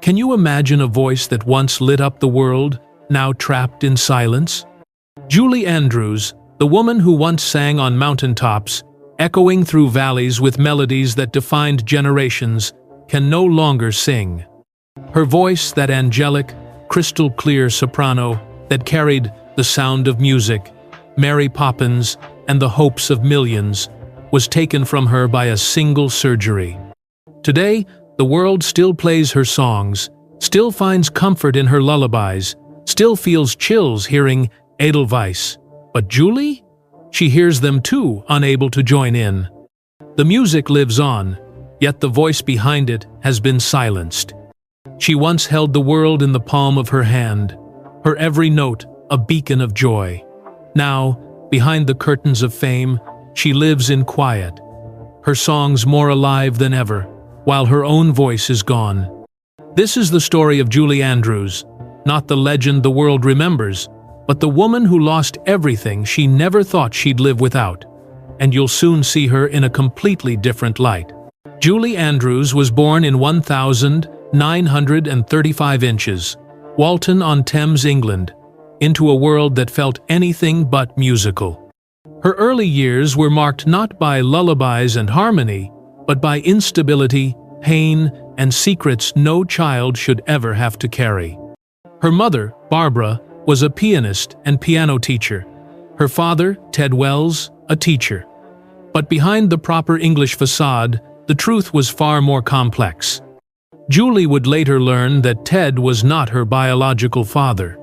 Can you imagine a voice that once lit up the world, now trapped in silence? Julie Andrews, the woman who once sang on mountaintops, echoing through valleys with melodies that defined generations, can no longer sing. Her voice, that angelic, crystal-clear soprano that carried the sound of music, Mary Poppins, and the hopes of millions, was taken from her by a single surgery. Today, the world still plays her songs, still finds comfort in her lullabies, still feels chills hearing Edelweiss. But Julie? She hears them too, unable to join in. The music lives on, yet the voice behind it has been silenced. She once held the world in the palm of her hand, her every note a beacon of joy. Now, behind the curtains of fame, she lives in quiet, her songs more alive than ever, while her own voice is gone. This is the story of Julie Andrews, not the legend the world remembers, but the woman who lost everything she never thought she'd live without. And you'll soon see her in a completely different light. Julie Andrews was born in 1935 inches, Walton-on-Thames, England, into a world that felt anything but musical. Her early years were marked not by lullabies and harmony, but by instability, pain, and secrets no child should ever have to carry. Her mother, Barbara, was a pianist and piano teacher. Her father, Ted Wells, a teacher. But behind the proper English facade, the truth was far more complex. Julie would later learn that Ted was not her biological father.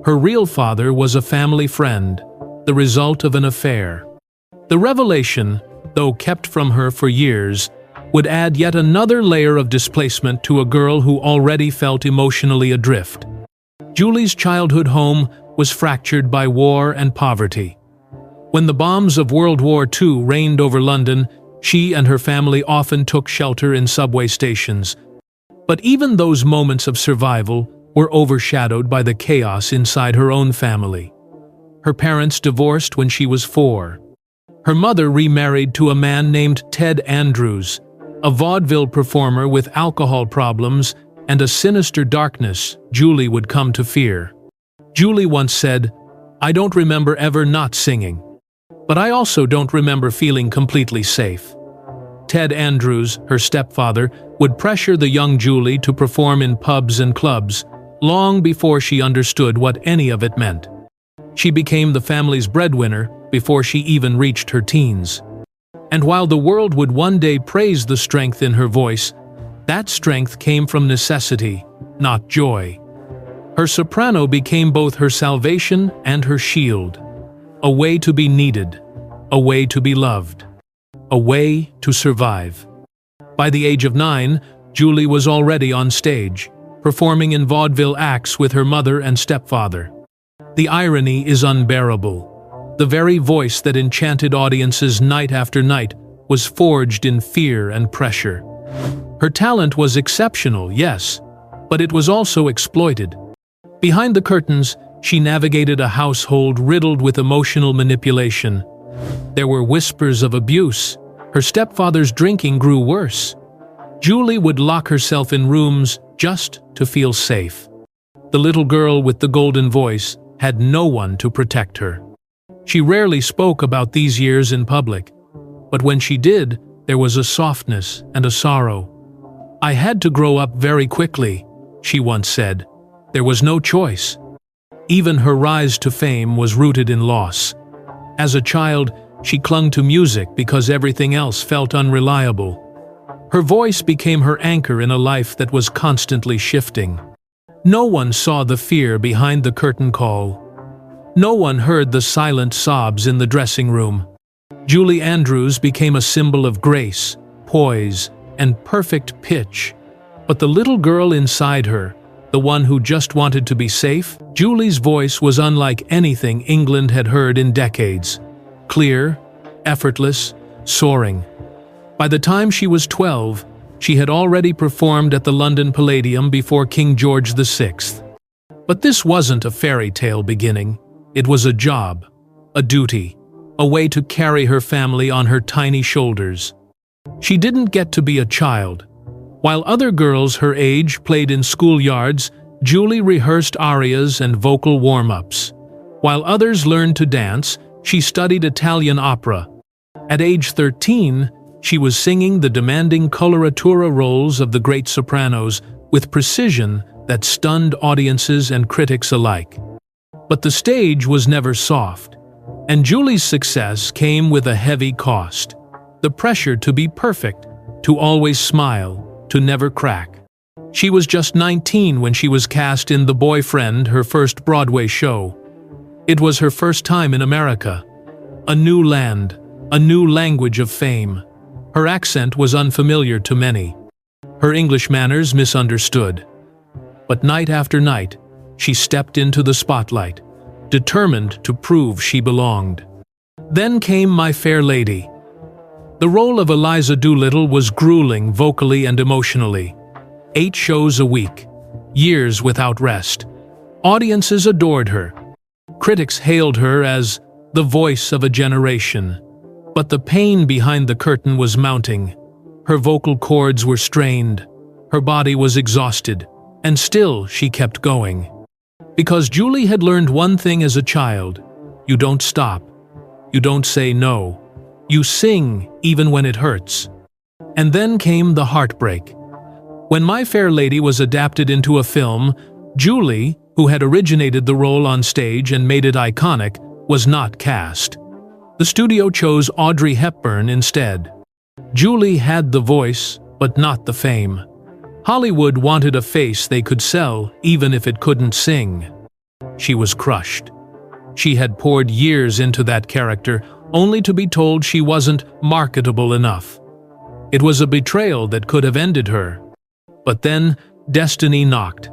Her real father was a family friend, the result of an affair. The revelation, though kept from her for years, would add yet another layer of displacement to a girl who already felt emotionally adrift. Julie's childhood home was fractured by war and poverty. When the bombs of World War II rained over London, she and her family often took shelter in subway stations. But even those moments of survival were overshadowed by the chaos inside her own family. Her parents divorced when she was 4. Her mother remarried to a man named Ted Andrews, a vaudeville performer with alcohol problems and a sinister darkness Julie would come to fear. Julie once said, "I don't remember ever not singing. But I also don't remember feeling completely safe." Ted Andrews, her stepfather, would pressure the young Julie to perform in pubs and clubs, long before she understood what any of it meant. She became the family's breadwinner before she even reached her teens. And while the world would one day praise the strength in her voice, that strength came from necessity, not joy. Her soprano became both her salvation and her shield, a way to be needed, a way to be loved, a way to survive. By the age of 9, Julie was already on stage, performing in vaudeville acts with her mother and stepfather. The irony is unbearable. The very voice that enchanted audiences night after night was forged in fear and pressure. Her talent was exceptional, yes, but it was also exploited. Behind the curtains, she navigated a household riddled with emotional manipulation. There were whispers of abuse. Her stepfather's drinking grew worse. Julie would lock herself in rooms just to feel safe. The little girl with the golden voice had no one to protect her. She rarely spoke about these years in public, but when she did, there was a softness and a sorrow. "I had to grow up very quickly," she once said. "There was no choice." Even her rise to fame was rooted in loss. As a child, she clung to music because everything else felt unreliable. Her voice became her anchor in a life that was constantly shifting. No one saw the fear behind the curtain call. No one heard the silent sobs in the dressing room. Julie Andrews became a symbol of grace, poise, and perfect pitch. But the little girl inside her, the one who just wanted to be safe, Julie's voice was unlike anything England had heard in decades. Clear, effortless, soaring. By the time she was 12, she had already performed at the London Palladium before King George VI. But this wasn't a fairy tale beginning. It was a job, a duty, a way to carry her family on her tiny shoulders. She didn't get to be a child. While other girls her age played in schoolyards, Julie rehearsed arias and vocal warm-ups. While others learned to dance, she studied Italian opera. At age 13, she was singing the demanding coloratura roles of the great sopranos with precision that stunned audiences and critics alike. But the stage was never soft, and Julie's success came with a heavy cost. The pressure to be perfect, to always smile, to never crack. She was just 19 when she was cast in The Boyfriend, her first Broadway show. It was her first time in America. A new land, a new language of fame. Her accent was unfamiliar to many. Her English manners misunderstood. But night after night, she stepped into the spotlight, determined to prove she belonged. Then came My Fair Lady. The role of Eliza Doolittle was grueling vocally and emotionally. 8 shows a week, years without rest. Audiences adored her. Critics hailed her as the voice of a generation. But the pain behind the curtain was mounting. Her vocal cords were strained. Her body was exhausted. And still she kept going. Because Julie had learned one thing as a child: you don't stop. You don't say no. You sing even when it hurts. And then came the heartbreak. When My Fair Lady was adapted into a film, Julie, who had originated the role on stage and made it iconic, was not cast. The studio chose Audrey Hepburn instead. Julie had the voice, but not the fame. Hollywood wanted a face they could sell, even if it couldn't sing. She was crushed. She had poured years into that character, only to be told she wasn't marketable enough. It was a betrayal that could have ended her. But then, destiny knocked.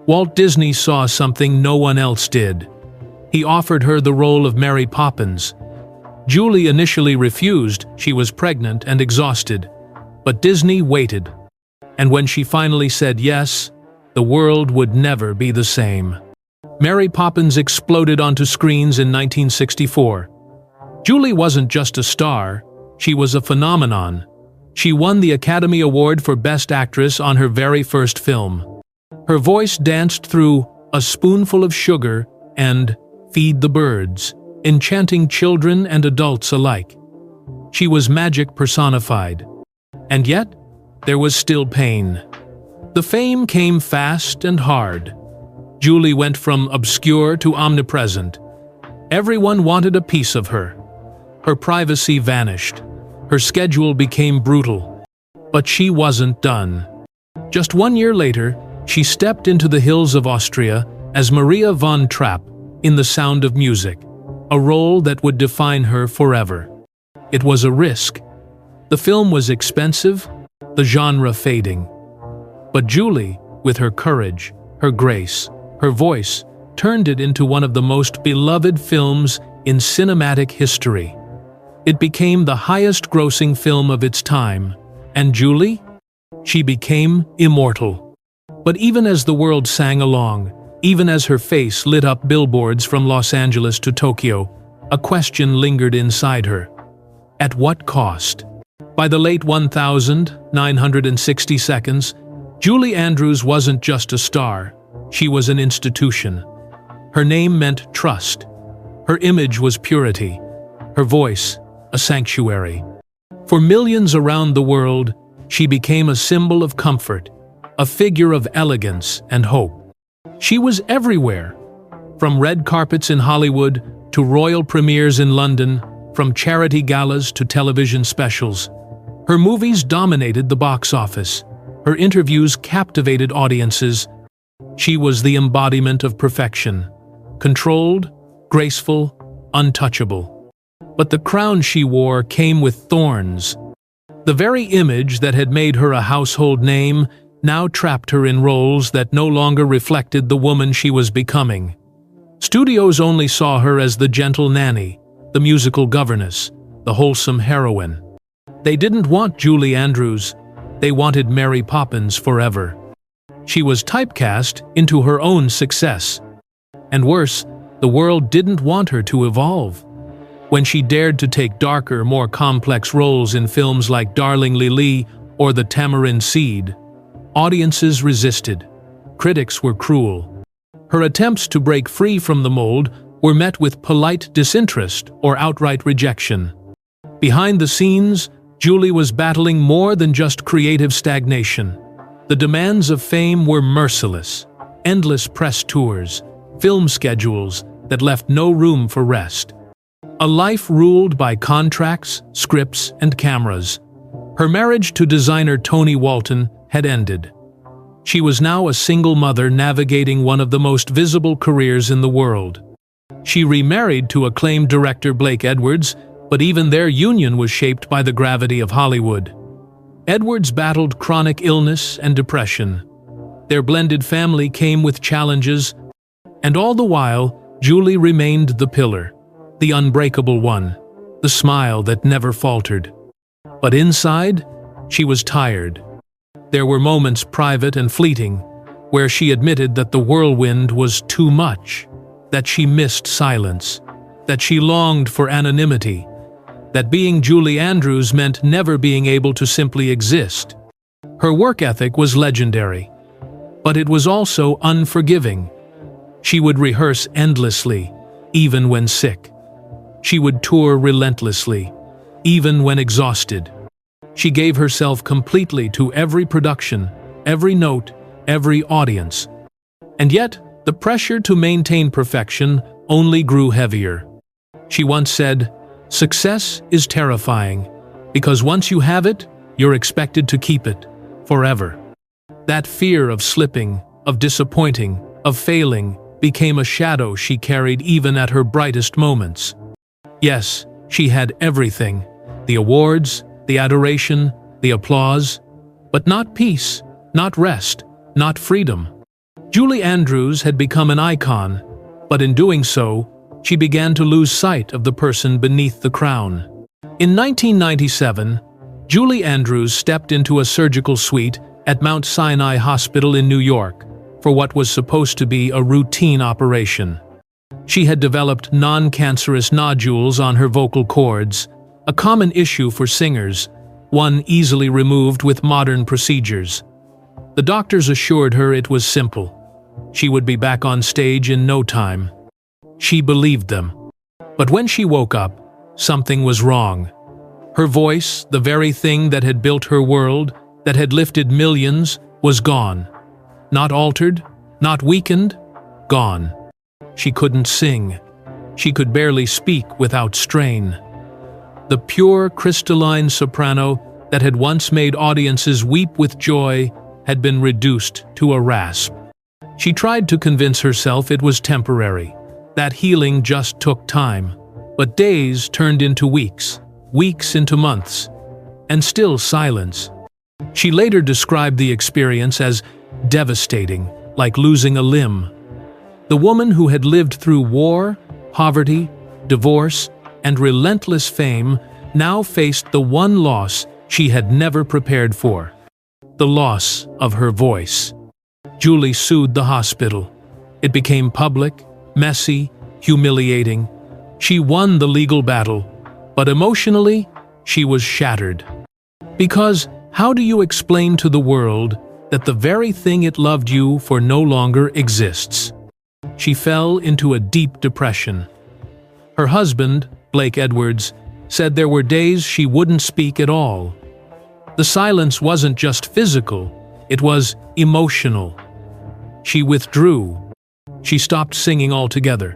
Walt Disney saw something no one else did. He offered her the role of Mary Poppins. Julie initially refused. She was pregnant and exhausted. But Disney waited. And when she finally said yes, the world would never be the same. Mary Poppins exploded onto screens in 1964. Julie wasn't just a star, she was a phenomenon. She won the Academy Award for Best Actress on her very first film. Her voice danced through A Spoonful of Sugar and Feed the Birds, enchanting children and adults alike. She was magic personified. And yet, there was still pain. The fame came fast and hard. Julie went from obscure to omnipresent. Everyone wanted a piece of her. Her privacy vanished. Her schedule became brutal. But she wasn't done. Just 1 year later, she stepped into the hills of Austria as Maria von Trapp in The Sound of Music, a role that would define her forever. It was a risk. The film was expensive, the genre fading. But Julie, with her courage, her grace, her voice, turned it into one of the most beloved films in cinematic history. It became the highest-grossing film of its time. And Julie? She became immortal. But even as the world sang along, even as her face lit up billboards from Los Angeles to Tokyo, a question lingered inside her. At what cost? By the late 1960 seconds, Julie Andrews wasn't just a star, she was an institution. Her name meant trust. Her image was purity. Her voice, a sanctuary. For millions around the world, she became a symbol of comfort, a figure of elegance and hope. She was everywhere, from red carpets in Hollywood to royal premieres in London, from charity galas to television specials. Her movies dominated the box office. Her interviews captivated audiences. She was the embodiment of perfection, controlled, graceful, untouchable. But the crown she wore came with thorns. The very image that had made her a household name now trapped her in roles that no longer reflected the woman she was becoming. Studios only saw her as the gentle nanny, the musical governess, the wholesome heroine. They didn't want Julie Andrews, they wanted Mary Poppins forever. She was typecast into her own success. And worse, the world didn't want her to evolve. When she dared to take darker, more complex roles in films like Darling Lili or The Tamarind Seed, Audiences resisted. Critics were cruel. Her attempts to break free from the mold were met with polite disinterest or outright rejection. Behind the scenes, Julie was battling more than just creative stagnation. The demands of fame were merciless. Endless press tours, film schedules that left no room for rest. A life ruled by contracts, scripts, and cameras. Her marriage to designer Tony Walton had ended. She was now a single mother navigating one of the most visible careers in the world. She remarried to acclaimed director Blake Edwards, but even their union was shaped by the gravity of Hollywood. Edwards battled chronic illness and depression. Their blended family came with challenges, and all the while, Julie remained the pillar, the unbreakable one, the smile that never faltered. But inside, she was tired. There were moments, private and fleeting, where she admitted that the whirlwind was too much, that she missed silence, that she longed for anonymity, that being Julie Andrews meant never being able to simply exist. Her work ethic was legendary, but it was also unforgiving. She would rehearse endlessly, even when sick. She would tour relentlessly, even when exhausted. She gave herself completely to every production, every note, every audience. And yet, the pressure to maintain perfection only grew heavier. She once said, "Success is terrifying, because once you have it, you're expected to keep it, forever." That fear of slipping, of disappointing, of failing, became a shadow she carried even at her brightest moments. Yes, she had everything, the awards, the adoration, the applause, but not peace, not rest, not freedom. Julie Andrews had become an icon, but in doing so, she began to lose sight of the person beneath the crown. In 1997, Julie Andrews stepped into a surgical suite at Mount Sinai Hospital in New York for what was supposed to be a routine operation. She had developed non-cancerous nodules on her vocal cords, a common issue for singers, one easily removed with modern procedures. The doctors assured her it was simple. She would be back on stage in no time. She believed them. But when she woke up, something was wrong. Her voice, the very thing that had built her world, that had lifted millions, was gone. Not altered, not weakened, gone. She couldn't sing. She could barely speak without strain. The pure, crystalline soprano that had once made audiences weep with joy had been reduced to a rasp. She tried to convince herself it was temporary, that healing just took time. But days turned into weeks, weeks into months, and still silence. She later described the experience as devastating, like losing a limb. The woman who had lived through war, poverty, divorce, and relentless fame now faced the one loss she had never prepared for: the loss of her voice. Julie sued the hospital. It became public, messy, humiliating. She won the legal battle, but emotionally, she was shattered. Because how do you explain to the world that the very thing it loved you for no longer exists? She fell into a deep depression. Her husband, Blake Edwards, said there were days she wouldn't speak at all. The silence wasn't just physical, it was emotional. She withdrew. She stopped singing altogether.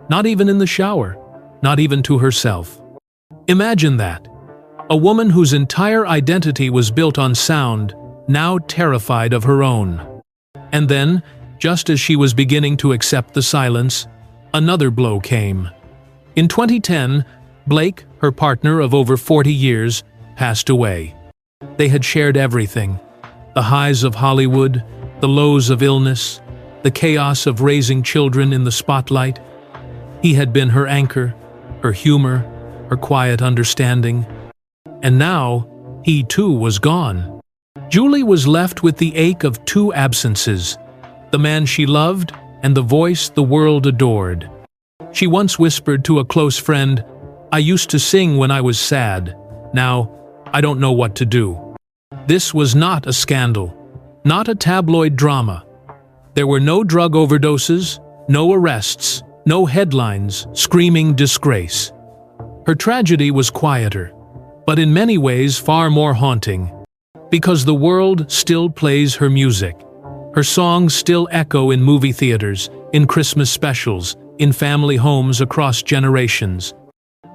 Not even in the shower, not even to herself. Imagine that. A woman whose entire identity was built on sound, now terrified of her own. And then, just as she was beginning to accept the silence, another blow came. In 2010, Blake, her partner of over 40 years, passed away. They had shared everything: the highs of Hollywood, the lows of illness, the chaos of raising children in the spotlight. He had been her anchor, her humor, her quiet understanding. And now, he too was gone. Julie was left with the ache of two absences: the man she loved and the voice the world adored. She once whispered to a close friend, "I used to sing when I was sad. Now, I don't know what to do." This was not a scandal, not a tabloid drama. There were no drug overdoses, no arrests, no headlines screaming disgrace. Her tragedy was quieter, but in many ways far more haunting. Because the world still plays her music. Her songs still echo in movie theaters, in Christmas specials, in family homes across generations.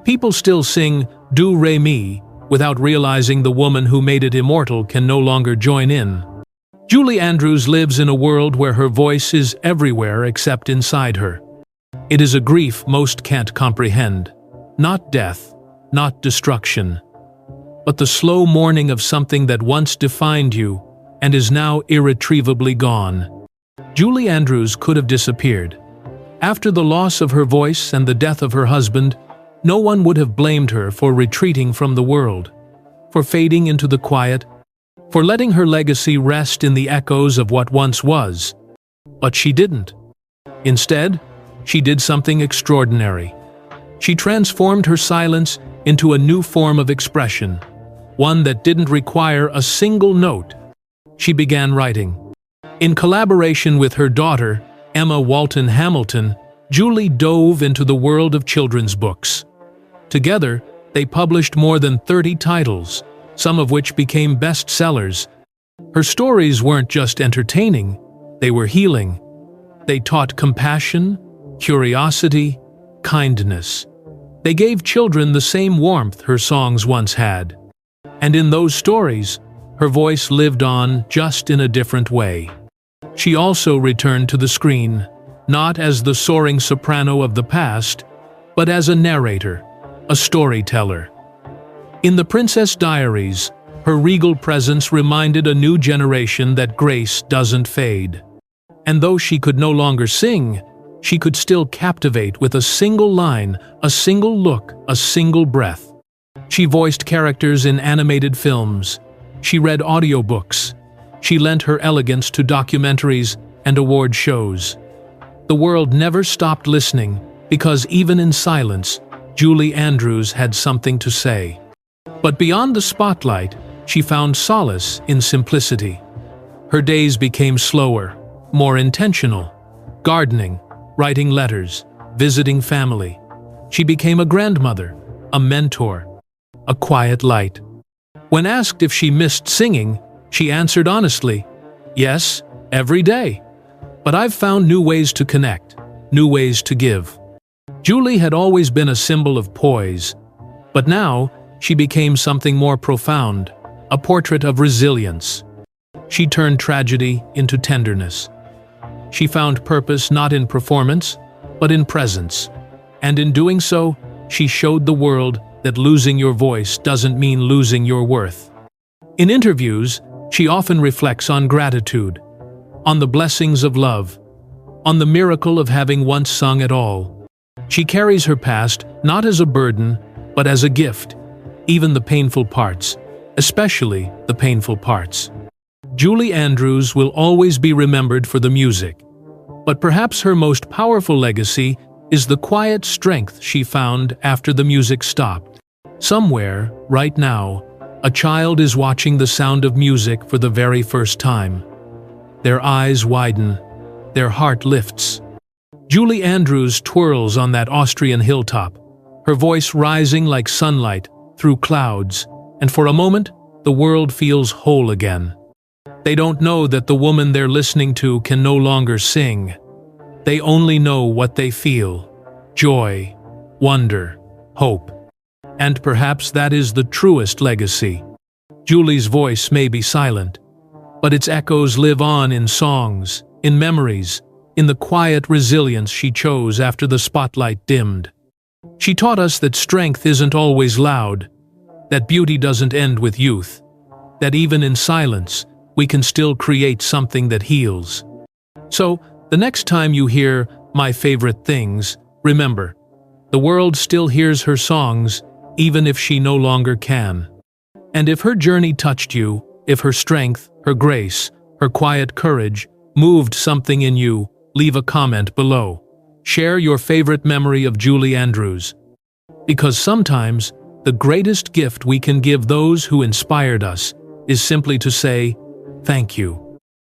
People still sing Do Re Mi without realizing the woman who made it immortal can no longer join in. Julie Andrews lives in a world where her voice is everywhere except inside her. It is a grief most can't comprehend. Not death, not destruction, but the slow mourning of something that once defined you and is now irretrievably gone. Julie Andrews could have disappeared. After the loss of her voice and the death of her husband, no one would have blamed her for retreating from the world, for fading into the quiet, for letting her legacy rest in the echoes of what once was. But she didn't. Instead, she did something extraordinary. She transformed her silence into a new form of expression, one that didn't require a single note. She began writing. In collaboration with her daughter, Emma Walton Hamilton, Julie dove into the world of children's books. Together, they published more than 30 titles, some of which became bestsellers. Her stories weren't just entertaining, they were healing. They taught compassion, curiosity, kindness. They gave children the same warmth her songs once had. And in those stories, her voice lived on just in a different way. She also returned to the screen, not as the soaring soprano of the past, but as a narrator, a storyteller. In The Princess Diaries, her regal presence reminded a new generation that grace doesn't fade. And though she could no longer sing, she could still captivate with a single line, a single look, a single breath. She voiced characters in animated films. She read audiobooks. She lent her elegance to documentaries and award shows. The world never stopped listening because even in silence, Julie Andrews had something to say. But beyond the spotlight, she found solace in simplicity. Her days became slower, more intentional. Gardening, writing letters, visiting family. She became a grandmother, a mentor, a quiet light. When asked if she missed singing, she answered honestly, "Yes, every day. But I've found new ways to connect, new ways to give." Julie had always been a symbol of poise, but now she became something more profound, a portrait of resilience. She turned tragedy into tenderness. She found purpose not in performance, but in presence. And in doing so, she showed the world that losing your voice doesn't mean losing your worth. In interviews, she often reflects on gratitude, on the blessings of love, on the miracle of having once sung at all. She carries her past not as a burden, but as a gift, even the painful parts, especially the painful parts. Julie Andrews will always be remembered for the music, but perhaps her most powerful legacy is the quiet strength she found after the music stopped. Somewhere, right now, a child is watching the sound of music for the very first time. Their eyes widen, their heart lifts. Julie Andrews twirls on that Austrian hilltop, her voice rising like sunlight through clouds, and for a moment, the world feels whole again. They don't know that the woman they're listening to can no longer sing. They only know what they feel: joy, wonder, hope. And perhaps that is the truest legacy. Julie's voice may be silent, but its echoes live on in songs, in memories, in the quiet resilience she chose after the spotlight dimmed. She taught us that strength isn't always loud, that beauty doesn't end with youth, that even in silence, we can still create something that heals. So, the next time you hear My Favorite Things, remember, the world still hears her songs, even if she no longer can. And if her journey touched you, if her strength, her grace, her quiet courage moved something in you, leave a comment below. Share your favorite memory of Julie Andrews. Because sometimes, the greatest gift we can give those who inspired us is simply to say, thank you.